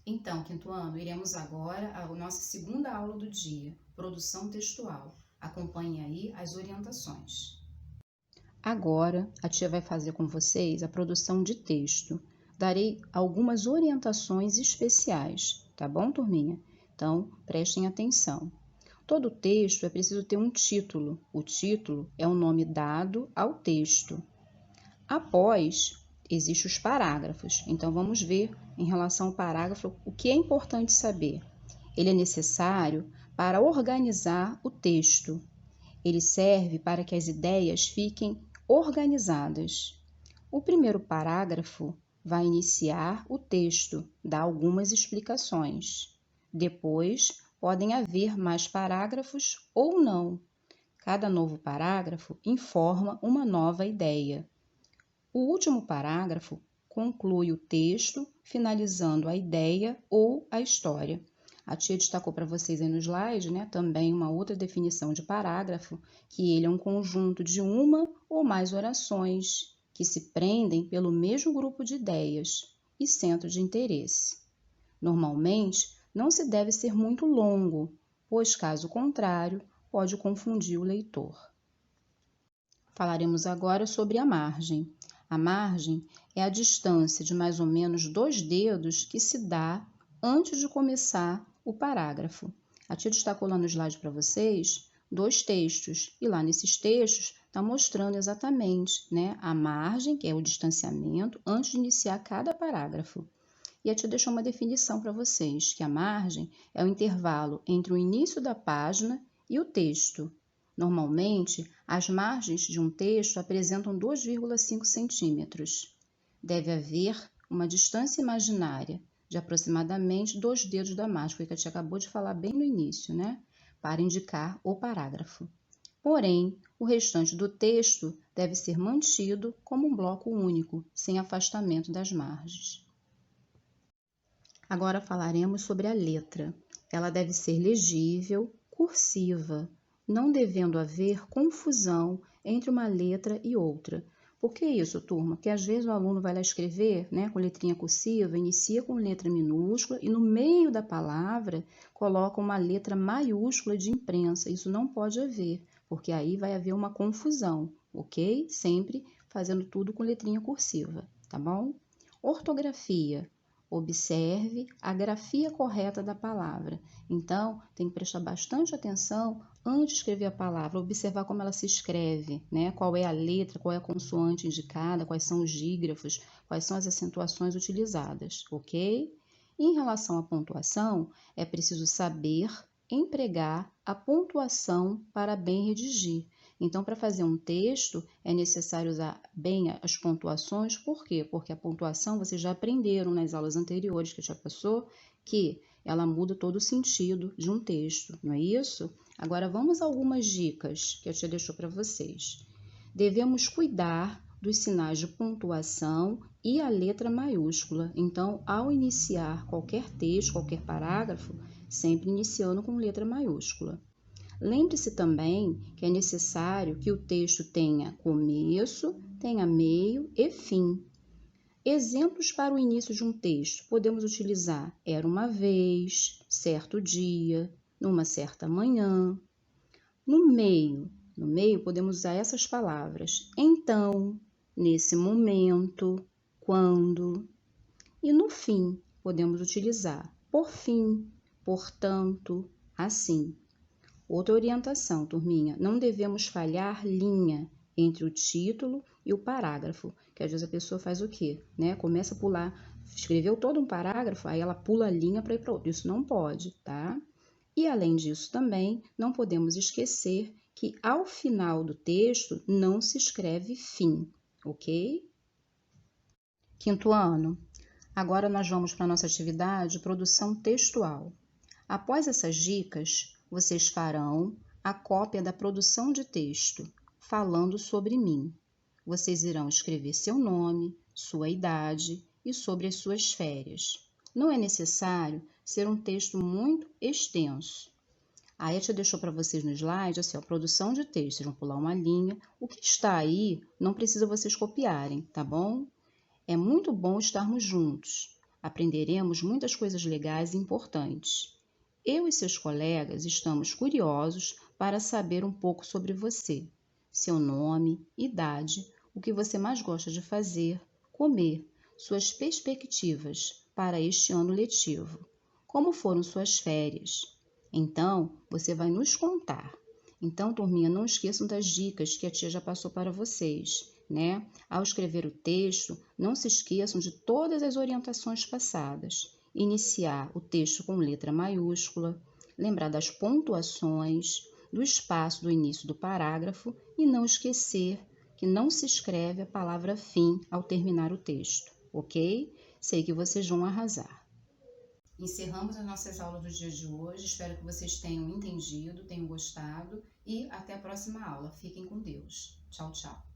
Então, quinto ano, iremos agora à nossa segunda aula do dia, produção textual. Acompanhe aí as orientações. Agora, a tia vai fazer com vocês a produção de texto. Darei algumas orientações especiais, tá bom, turminha? Então, prestem atenção. Todo texto é preciso ter um título. O título é o nome dado ao texto. Após, existem os parágrafos. Então, vamos ver em relação ao parágrafo o que é importante saber. Ele é necessário para organizar o texto. Ele serve para que as ideias fiquem organizadas. O primeiro parágrafo vai iniciar o texto, dá algumas explicações. Depois, podem haver mais parágrafos ou não. Cada novo parágrafo informa uma nova ideia. O último parágrafo conclui o texto, finalizando a ideia ou a história. A tia destacou para vocês aí no slide, né, também uma outra definição de parágrafo, que ele é um conjunto de uma ou mais orações que se prendem pelo mesmo grupo de ideias e centro de interesse. Normalmente, não se deve ser muito longo, pois, caso contrário, pode confundir o leitor. Falaremos agora sobre a margem. A margem é a distância de mais ou menos 2 dedos que se dá antes de começar o parágrafo. A tia destacou lá no slide para vocês 2 textos, e lá nesses textos está mostrando exatamente, né, a margem, que é o distanciamento, antes de iniciar cada parágrafo. E a tia deixou uma definição para vocês, que a margem é o intervalo entre o início da página e o texto. Normalmente, as margens de um texto apresentam 2,5 centímetros. Deve haver uma distância imaginária de aproximadamente 2 dedos da margem, que a tia acabou de falar bem no início, né? Para indicar o parágrafo. Porém, o restante do texto deve ser mantido como um bloco único, sem afastamento das margens. Agora falaremos sobre a letra. Ela deve ser legível, cursiva, não devendo haver confusão entre uma letra e outra. Por que isso, turma? Porque às vezes o aluno vai lá escrever, né, com letrinha cursiva, inicia com letra minúscula e no meio da palavra coloca uma letra maiúscula de imprensa. Isso não pode haver, porque aí vai haver uma confusão, ok? Sempre fazendo tudo com letrinha cursiva, tá bom? Ortografia. Observe a grafia correta da palavra. Então, tem que prestar bastante atenção antes de escrever a palavra, observar como ela se escreve, né? Qual é a letra, qual é a consoante indicada, quais são os dígrafos, quais são as acentuações utilizadas, ok? E em relação à pontuação, é preciso saber empregar a pontuação para bem redigir. Então, para fazer um texto, é necessário usar bem as pontuações. Por quê? Porque a pontuação, vocês já aprenderam nas aulas anteriores que já passou, que ela muda todo o sentido de um texto, não é isso? Agora, vamos a algumas dicas que a tia deixou para vocês. Devemos cuidar dos sinais de pontuação e a letra maiúscula. Então, ao iniciar qualquer texto, qualquer parágrafo, sempre iniciando com letra maiúscula. Lembre-se também que é necessário que o texto tenha começo, tenha meio e fim. Exemplos para o início de um texto. Podemos utilizar era uma vez, certo dia, numa certa manhã. No meio podemos usar essas palavras: então, nesse momento, quando. E no fim, podemos utilizar por fim, portanto, assim. Outra orientação, turminha, não devemos falhar linha entre o título e o parágrafo, que às vezes a pessoa faz o quê? Né? Começa a pular, escreveu todo um parágrafo, aí ela pula a linha para ir para outro. Isso não pode, tá? E além disso também, não podemos esquecer que ao final do texto não se escreve fim, ok? Quinto ano. Agora nós vamos para a nossa atividade produção textual. Após essas dicas, vocês farão a cópia da produção de texto, falando sobre mim. Vocês irão escrever seu nome, sua idade e sobre as suas férias. Não é necessário ser um texto muito extenso. Aí a tia deixou para vocês no slide, assim, ó, produção de texto. Vocês vão pular uma linha. O que está aí não precisa vocês copiarem, tá bom? É muito bom estarmos juntos. Aprenderemos muitas coisas legais e importantes. Eu e seus colegas estamos curiosos para saber um pouco sobre você, seu nome, idade, o que você mais gosta de fazer, comer, suas perspectivas para este ano letivo, como foram suas férias. Então, você vai nos contar. Então, turminha, não esqueçam das dicas que a tia já passou para vocês, né? Ao escrever o texto, não se esqueçam de todas as orientações passadas. Iniciar o texto com letra maiúscula, lembrar das pontuações, do espaço do início do parágrafo e não esquecer que não se escreve a palavra fim ao terminar o texto, ok? Sei que vocês vão arrasar. Encerramos as nossas aulas do dia de hoje. Espero que vocês tenham entendido, tenham gostado e até a próxima aula. Fiquem com Deus. Tchau, tchau.